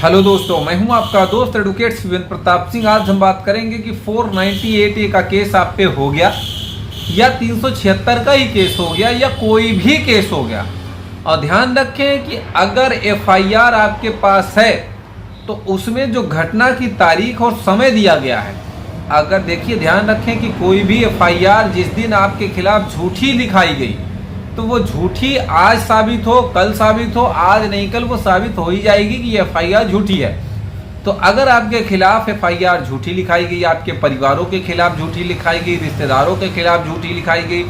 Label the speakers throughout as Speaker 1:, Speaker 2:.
Speaker 1: Hello दोस्तों, मैं हूं आपका दोस्त एडवोकेट शिवेंद्र प्रताप सिंह। आज हम बात करेंगे कि 498A का केस आप पे हो गया या 376 का ही केस हो गया या कोई भी केस हो गया। और ध्यान रखें कि अगर FIR आपके पास है तो उसमें जो घटना की तारीख और समय दिया गया है, अगर देखिए ध्यान रखें कि कोई भी FIR जिस दिन आपके खिलाफ झूठी लिखाई गई तो वो झूठी आज साबित हो, कल साबित हो, आज नहीं कल वो साबित हो ही जाएगी कि ये FIR झूठी है। तो अगर आपके खिलाफ FIR झूठी लिखाई गई, आपके परिवारों के खिलाफ झूठी लिखाई गई, रिश्तेदारों के खिलाफ झूठी लिखाई गई,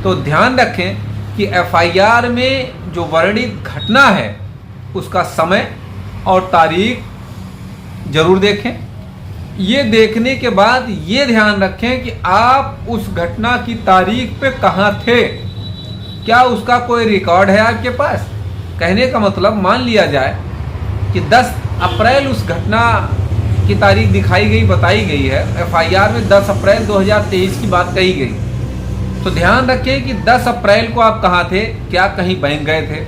Speaker 1: तो ध्यान रखें कि FIR में जो वर्णित घटना है उसका समय और तारीख जरूर देखें। ये देखने के बाद ये ध्यान रखें कि आप उस घटना की तारीख पे कहाँ थे, क्या उसका कोई रिकॉर्ड है आपके पास। कहने का मतलब मान लिया जाए कि 10 अप्रैल उस घटना की तारीख दिखाई गई, बताई गई है FIR में 10 अप्रैल 2023 की बात कही गई। तो ध्यान रखें कि 10 अप्रैल को आप कहाँ थे, क्या कहीं बैंक गए थे,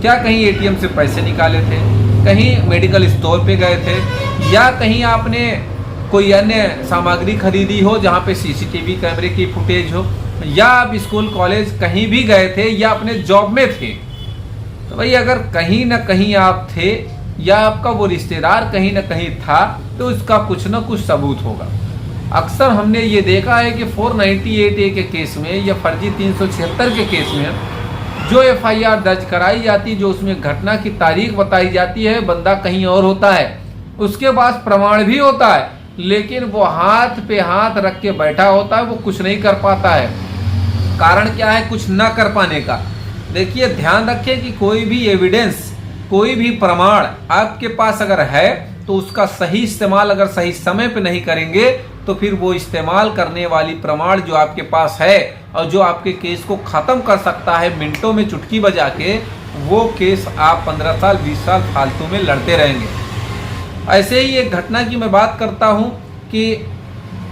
Speaker 1: क्या कहीं ATM से पैसे निकाले थे, कहीं मेडिकल स्टोर पे गए थे, या कहीं आपने कोई अन्य सामग्री खरीदी हो जहाँ पे CCTV कैमरे की फुटेज हो, या आप स्कूल कॉलेज कहीं भी गए थे या अपने जॉब में थे। तो भाई अगर कहीं ना कहीं आप थे या आपका वो रिश्तेदार कहीं ना कहीं था तो उसका कुछ ना कुछ सबूत होगा। अक्सर हमने ये देखा है कि 498A के केस में या फर्जी 376 के केस में जो FIR दर्ज कराई जाती, जो उसमें घटना की तारीख बताई जाती है, बंदा कहीं और होता है, उसके पास प्रमाण भी होता है लेकिन वो हाथ पे हाथ रख के बैठा होता है, वो कुछ नहीं कर पाता है। कारण क्या है कुछ ना कर पाने का? देखिए ध्यान रखें कि कोई भी एविडेंस, कोई भी प्रमाण आपके पास अगर है तो उसका सही इस्तेमाल अगर सही समय पे नहीं करेंगे तो फिर वो इस्तेमाल करने वाली प्रमाण जो आपके पास है और जो आपके केस को खत्म कर सकता है मिनटों में चुटकी बजा के, वो केस आप 15 साल 20 साल फालतू में लड़ते रहेंगे। ऐसे ही एक घटना की मैं बात करता हूँ कि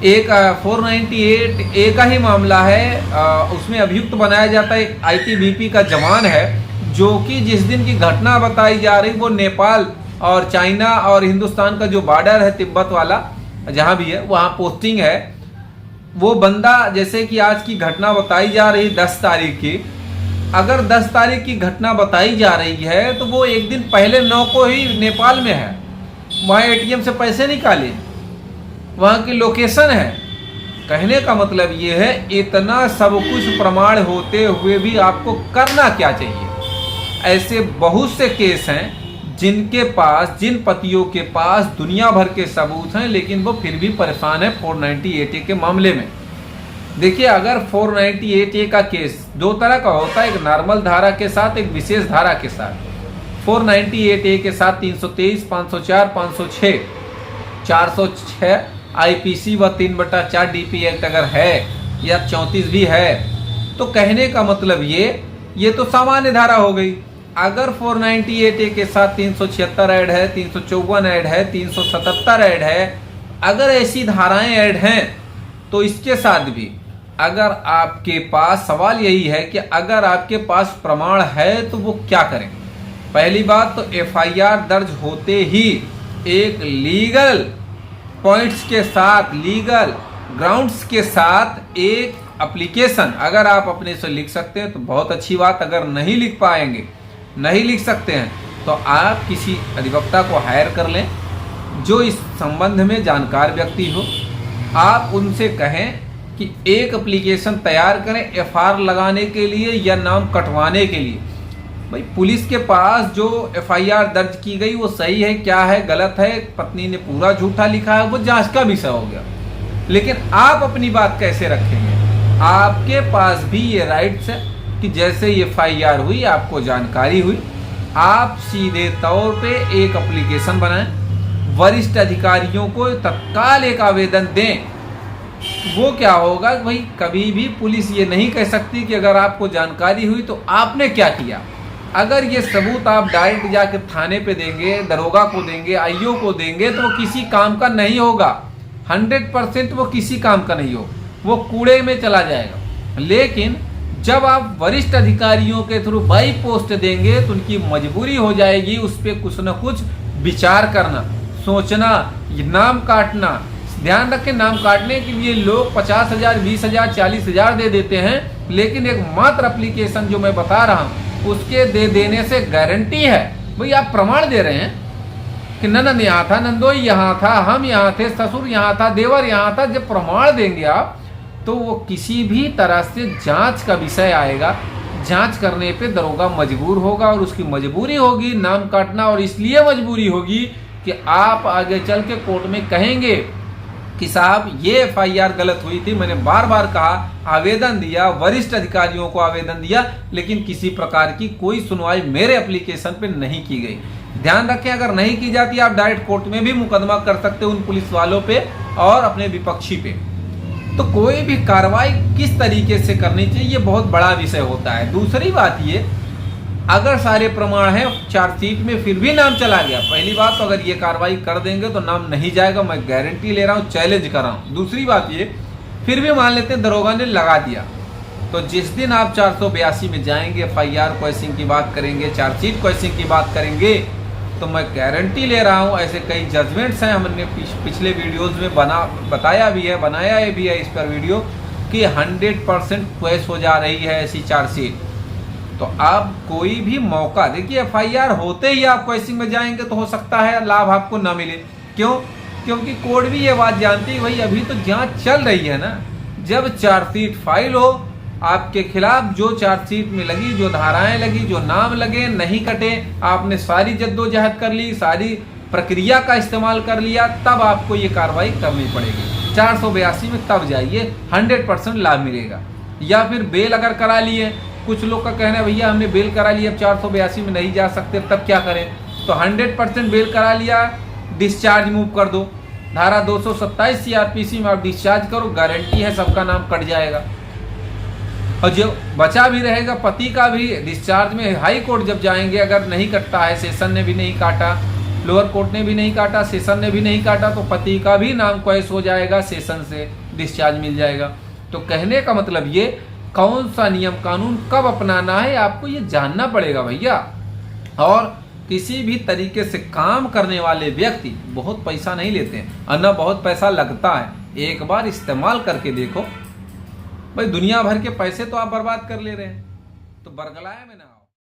Speaker 1: एक 498A का ही मामला है। उसमें अभियुक्त बनाया जाता है ITBP का जवान है, जो कि जिस दिन की घटना बताई जा रही वो नेपाल और चाइना और हिंदुस्तान का जो बॉर्डर है तिब्बत वाला, जहाँ भी है वहाँ पोस्टिंग है। वो बंदा जैसे कि आज की घटना बताई जा रही 10 तारीख की, अगर 10 तारीख की घटना बताई जा रही है तो वो एक दिन पहले 9 को ही नेपाल में है, वहाँ ATM से पैसे निकाले, वहाँ की लोकेशन है। कहने का मतलब ये है इतना सब कुछ प्रमाण होते हुए भी आपको करना क्या चाहिए। ऐसे बहुत से केस हैं जिनके पास, जिन पतियों के पास दुनिया भर के सबूत हैं लेकिन वो फिर भी परेशान है 498A के मामले में। देखिए अगर 498A का केस दो तरह का होता है, एक नॉर्मल धारा के साथ, एक विशेष धारा के साथ। 498A के साथ 323, 504, 506, 406 IPC व 3/4 DP एक्ट अगर है या 34 भी है तो कहने का मतलब ये तो सामान्य धारा हो गई। अगर 498A के साथ 376 ऐड है, 354 ऐड है, 377 ऐड है, अगर ऐसी धाराएं ऐड हैं तो इसके साथ भी अगर आपके पास, सवाल यही है कि अगर आपके पास प्रमाण है तो वो क्या करें। पहली बात तो FIR दर्ज होते ही एक लीगल पॉइंट्स के साथ, लीगल ग्राउंड्स के साथ एक एप्लीकेशन अगर आप अपने से लिख सकते हैं तो बहुत अच्छी बात। अगर नहीं लिख पाएंगे, नहीं लिख सकते हैं तो आप किसी अधिवक्ता को हायर कर लें जो इस संबंध में जानकार व्यक्ति हो। आप उनसे कहें कि एक एप्लीकेशन तैयार करें FIR लगाने के लिए या नाम कटवाने के लिए। भाई पुलिस के पास जो FIR दर्ज की गई वो सही है, क्या है, गलत है, पत्नी ने पूरा झूठा लिखा है, वो जांच का विषय हो गया। लेकिन आप अपनी बात कैसे रखेंगे? आपके पास भी ये राइट्स है कि जैसे ये FIR हुई, आपको जानकारी हुई, आप सीधे तौर पे एक एप्लीकेशन बनाएं, वरिष्ठ अधिकारियों को तत्काल एक आवेदन दें। वो क्या होगा भाई, कभी भी पुलिस ये नहीं कह सकती कि अगर आपको जानकारी हुई तो आपने क्या किया। अगर ये सबूत आप डायरेक्ट जाकर थाने पे देंगे, दरोगा को देंगे, IO को देंगे तो वो किसी काम का नहीं होगा। 100% वो किसी काम का नहीं होगा, वो कूड़े में चला जाएगा। लेकिन जब आप वरिष्ठ अधिकारियों के थ्रू बाई पोस्ट देंगे तो उनकी मजबूरी हो जाएगी उस पर कुछ न कुछ विचार करना, सोचना, नाम काटना। ध्यान रखें, नाम काटने के लिए लोग 50,000, 20,000, 40,000 दे देते हैं, लेकिन एक मात्र एप्लीकेशन जो मैं बता रहा हूं उसके दे देने से गारंटी है। भाई आप प्रमाण दे रहे हैं कि ननद यहाँ था, नंदोई यहाँ था, हम यहाँ थे, ससुर यहाँ था, देवर यहाँ था। जब प्रमाण देंगे आप तो वो किसी भी तरह से जांच का विषय आएगा। जांच करने पे दरोगा मजबूर होगा और उसकी मजबूरी होगी नाम काटना, और इसलिए मजबूरी होगी कि आप आगे चल के कोर्ट में कहेंगे कि साहब ये FIR गलत हुई थी, मैंने बार बार कहा, आवेदन दिया, वरिष्ठ अधिकारियों को आवेदन दिया, लेकिन किसी प्रकार की कोई सुनवाई मेरे एप्लीकेशन पे नहीं की गई। ध्यान रखें, अगर नहीं की जाती आप डायरेक्ट कोर्ट में भी मुकदमा कर सकते हो उन पुलिस वालों पे और अपने विपक्षी पे। तो कोई भी कार्रवाई किस तरीके से करनी चाहिए ये बहुत बड़ा विषय होता है। दूसरी बात ये, अगर सारे प्रमाण हैं चार्जशीट में फिर भी नाम चला गया, पहली बात तो अगर ये कार्रवाई कर देंगे तो नाम नहीं जाएगा, मैं गारंटी ले रहा हूँ, चैलेंज कर रहा हूँ। दूसरी बात ये, फिर भी मान लेते हैं दरोगा ने लगा दिया, तो जिस दिन आप 482 में जाएंगे, FIR क्वेश्चन की बात करेंगे, चार्जशीट क्वेश्चन की बात करेंगे, तो मैं गारंटी ले रहा हूँ, ऐसे कई जजमेंट्स हैं, हमने पिछले वीडियोस में बताया भी है, बनाया भी है इस पर वीडियो, कि 100% क्वेश हो जा रही है ऐसी चार्जशीट। तो आप कोई भी मौका देखिए, FIR होते ही आप क्वेश्चन में जाएंगे तो हो सकता है लाभ आपको ना मिले। क्यों? क्योंकि कोर्ट भी ये बात जानती है, भाई अभी तो जांच चल रही है ना। जब चार्जशीट फाइल हो, आपके खिलाफ जो चार्जशीट में लगी, जो धाराएं लगी, जो नाम लगे, नहीं कटे, आपने सारी जद्दोजहद कर ली, सारी प्रक्रिया का इस्तेमाल कर लिया, तब आपको ये कार्रवाई करनी पड़ेगी। 482 में तब जाइए, 100% लाभ मिलेगा। या फिर बेल अगर करा लिए, कुछ लोग का कहना है भैया हमने बेल करा लिया, अब 482 में नहीं जा सकते, तब क्या करें? तो 100% बेल करा लिया, डिस्चार्ज मूव कर दो, धारा 227 CRPC में आप डिस्चार्ज करो, गारंटी है सबका नाम कट जाएगा। और जो बचा भी रहेगा पति का भी डिस्चार्ज में, हाई कोर्ट जब जाएंगे अगर नहीं कटता है, सेशन ने भी नहीं काटा, लोअर कोर्ट ने भी नहीं काटा, सेशन ने भी नहीं काटा, तो पति का भी नाम क्वैश हो जाएगा, सेशन से डिस्चार्ज मिल जाएगा। तो कहने का मतलब ये, कौन सा नियम कानून कब अपनाना है आपको ये जानना पड़ेगा भैया। और किसी भी तरीके से काम करने वाले व्यक्ति बहुत पैसा नहीं लेते हैं, और न बहुत पैसा लगता है। एक बार इस्तेमाल करके देखो भाई, दुनिया भर के पैसे तो आप बर्बाद कर ले रहे हैं, तो बरगलाया में ना।